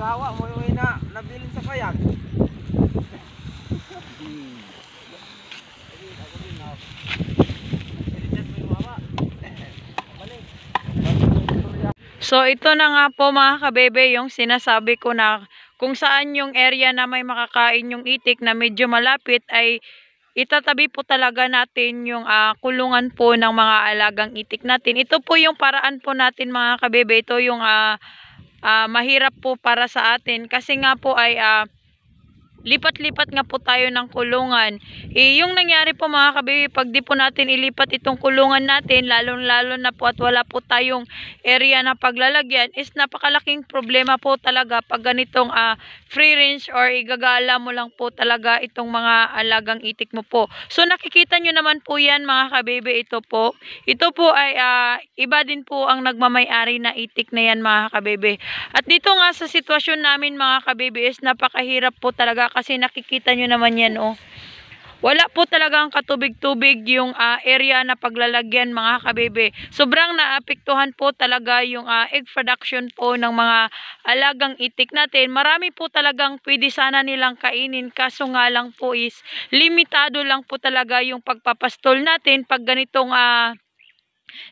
Pagkawa mo yung nabilin sa payag. So ito na nga po mga kabebe yung sinasabi ko na kung saan yung area na may makakain yung itik na medyo malapit ay itatabi po talaga natin yung kulungan po ng mga alagang itik natin. Ito po yung paraan po natin mga kabebe. Ito yung mahirap po para sa atin kasi nga po ay lipat-lipat nga po tayo ng kulungan. Yung nangyari po mga kabebe, pag di po natin ilipat itong kulungan natin, lalong-lalo na po at wala po tayong area na paglalagyan, is napakalaking problema po talaga pag ganitong free range or igagala mo lang po talaga itong mga alagang itik mo po. So nakikita nyo naman po yan mga kabebe, ito po. Ito po ay iba din po ang nagmamay-ari na itik na yan mga kabebe. At dito nga sa sitwasyon namin mga kabebe is napakahirap po talaga kasi nakikita nyo naman yan oh. Wala po talagang katubig-tubig yung area na paglalagyan mga kabebe. Sobrang naapektuhan po talaga yung egg production po ng mga alagang itik natin. Marami po talagang pwede sana nilang kainin kaso nga lang po is limitado lang po talaga yung pagpapastol natin pag ganitong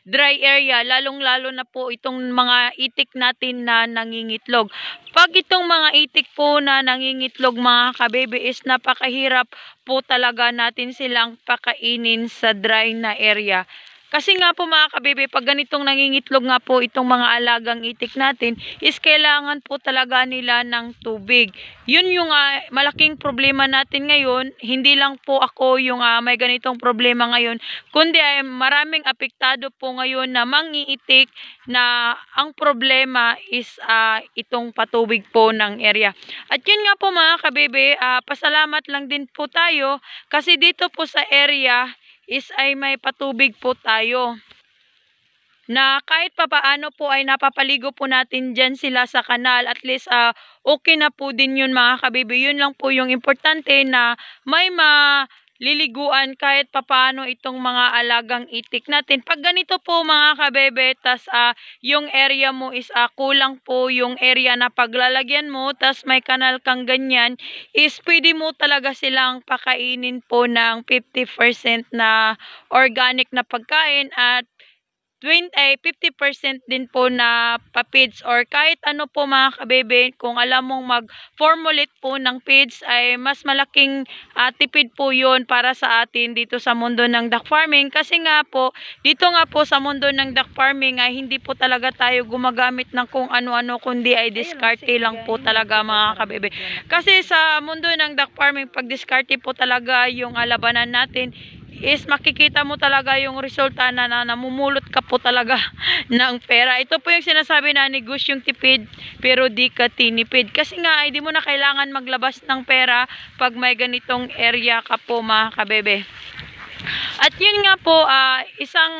dry area, lalong-lalo na po itong mga itik natin na nangingitlog. Pag itong mga itik po na nangingitlog mga kabebe is napakahirap po talaga natin silang pakainin sa dry na area. Kasi nga po mga kabebe, pag ganitong nangingitlog nga po itong mga alagang itik natin, is kailangan po talaga nila ng tubig. Yun yung malaking problema natin ngayon. Hindi lang po ako yung may ganitong problema ngayon, kundi ay maraming apektado po ngayon na mangiitik na ang problema is itong patubig po ng area. At yun nga po mga kabebe, pasalamat lang din po tayo kasi dito po sa area is ay may patubig po tayo. Na kahit papaano po ay napapaligo po natin dyan sila sa kanal. At least okay na po din yun mga kabebe. Yun lang po yung importante na may maliliguan kahit papaano itong mga alagang itik natin. Pag ganito po mga kabebe, tas yung area mo is kulang po yung area na paglalagyan mo, tas may kanal kang ganyan, is pwede mo talaga silang pakainin po ng 50% na organic na pagkain at 50% din po na pa-feeds or kahit ano po mga kabebe. Kung alam mong mag-formulate po ng feeds ay mas malaking tipid po yun para sa atin dito sa mundo ng duck farming. Kasi nga po, dito nga po sa mundo ng duck farming ay hindi po talaga tayo gumagamit ng kung ano-ano kundi ay diskarte lang po talaga mga kabebe. Kasi sa mundo ng duck farming, pag diskarte po talaga yung labanan natin, is makikita mo talaga yung resulta na namumulot ka po talaga ng pera. Ito po yung sinasabi na negosyong tipid pero di ka tinipid. Kasi nga ay di mo na kailangan maglabas ng pera pag may ganitong area ka po mga kabebe. At yun nga po, isang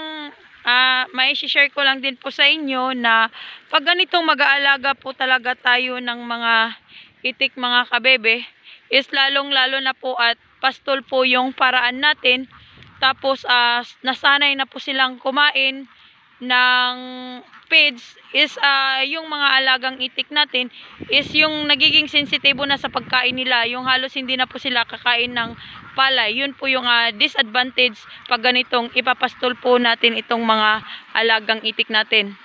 may share ko lang din po sa inyo na pag ganitong mag-aalaga po talaga tayo ng mga itik mga kabebe, is lalong-lalo na po at pastol po yung paraan natin. Tapos nasanay na po silang kumain ng feeds, is yung mga alagang itik natin is yung nagiging sensitibo na sa pagkain nila. Yung halos hindi na po sila kakain ng palay. Yun po yung disadvantage pag ganitong ipapastol po natin itong mga alagang itik natin.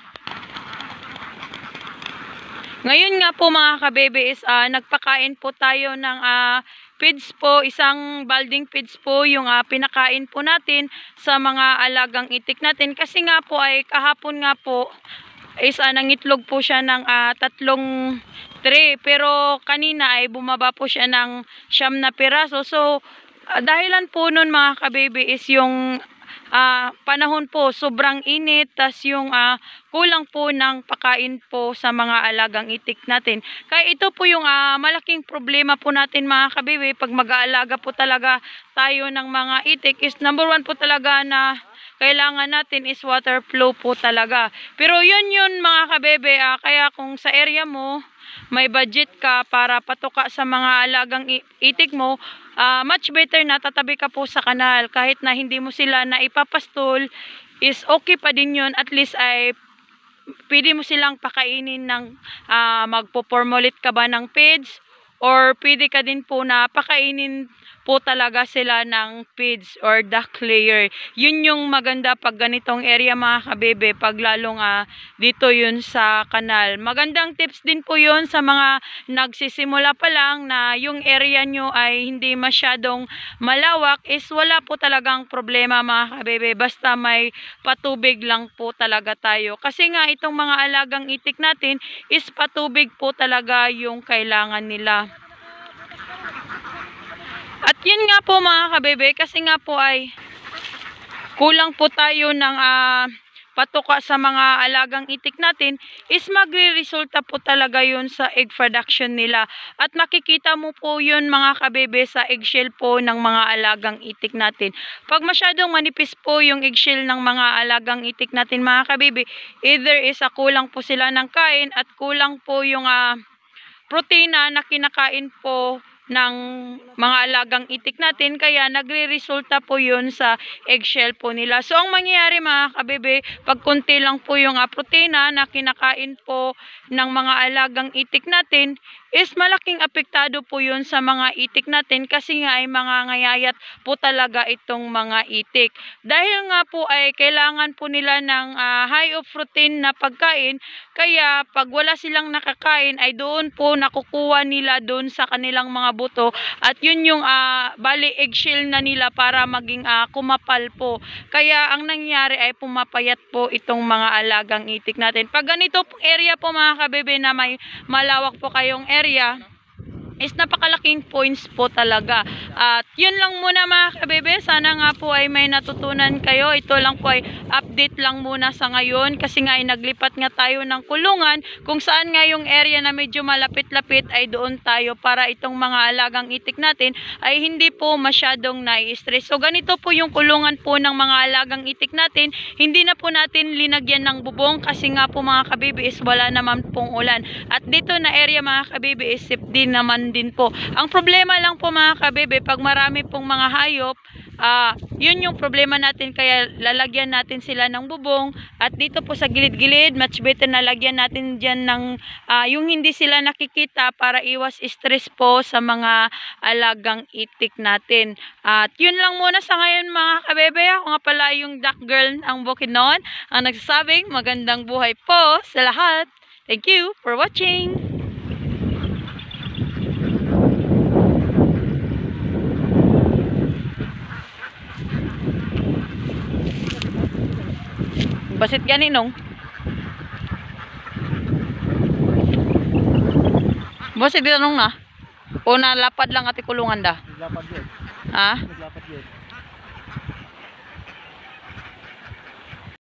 Ngayon nga po mga kabebe is nagpakain po tayo ng feeds po, isang balding feeds po yung pinakain po natin sa mga alagang itik natin. Kasi nga po ay kahapon nga po is nangitlog po siya ng 3 tray. Pero kanina ay bumaba po siya ng 9 na piraso. So dahilan po nun mga kabebe is yung panahon po sobrang init, tas yung kulang po ng pakain po sa mga alagang itik natin. Kaya ito po yung malaking problema po natin mga kabebe pag mag-aalaga po talaga tayo ng mga itik, is number 1 po talaga na kailangan natin is water flow po talaga. Pero yun mga kabebe, kaya kung sa area mo may budget ka para patuka sa mga alagang itik mo, much better na tatabi ka po sa kanal. Kahit na hindi mo sila na ipapastol, is okay pa din yun. At least ay pwede mo silang pakainin ng magpo-formulate ka ba ng feeds, or pwede ka din po na pakainin po talaga sila ng feeds or duck layer. Yun yung maganda pag ganitong area mga kabebe, pag lalong dito yun sa kanal. Magandang tips din po yun sa mga nagsisimula pa lang na yung area nyo ay hindi masyadong malawak, is wala po talagang problema mga kabebe, basta may patubig lang po talaga tayo. Kasi nga itong mga alagang itik natin is patubig po talaga yung kailangan nila. At yun nga po mga kabebe, kasi nga po ay kulang po tayo ng patuka sa mga alagang itik natin, is magre-resulta po talaga yun sa egg production nila. At makikita mo po yun mga kabebe sa eggshell po ng mga alagang itik natin. Pag masyadong manipis po yung eggshell ng mga alagang itik natin mga kabebe, either is kulang po sila ng kain at kulang po yung protina na kinakain po ng mga alagang itik natin, kaya nagre-resulta po yun sa eggshell po nila. So ang mangyayari mga kabebe, pag konti lang po yung protina na kinakain po ng mga alagang itik natin, is malaking apektado po yun sa mga itik natin, kasi nga ay mga ngayayat po talaga itong mga itik. Dahil nga po ay kailangan po nila ng high of protein na pagkain, kaya pag wala silang nakakain ay doon po nakukuha nila doon sa kanilang mga buto, at yun yung bali eggshell na nila para maging kumapal po. Kaya ang nangyari ay pumapayat po itong mga alagang itik natin. Pag ganito pong area po mga kabebe na may malawak po kayong area, is napakalaking points po talaga. At yun lang muna mga kabebe, sana nga po ay may natutunan kayo. Ito lang po ay update lang muna sa ngayon, kasi nga ay naglipat nga tayo ng kulungan, kung saan nga yung area na medyo malapit-lapit ay doon tayo, para itong mga alagang itik natin ay hindi po masyadong nai-stress. So ganito po yung kulungan po ng mga alagang itik natin. Hindi na po natin linagyan ng bubong, kasi nga po mga kabebe is wala naman pong ulan. At dito na area mga kabebe is safe din naman din po. Ang problema lang po mga kabebe, pag marami pong mga hayop, yun yung problema natin, kaya lalagyan natin sila ng bubong. At dito po sa gilid-gilid, much better na lagyan natin dyan ng yung hindi sila nakikita, para iwas stress po sa mga alagang itik natin. At yun lang muna sa ngayon mga kabebe. Ako nga pala yung duck girl ang Bukidnon, ang nagsasabing magandang buhay po sa lahat. Thank you for watching. Basit gani nung. Basit dito nung na. O nalapad lang ati kulungan da. Lapad yun. Ha?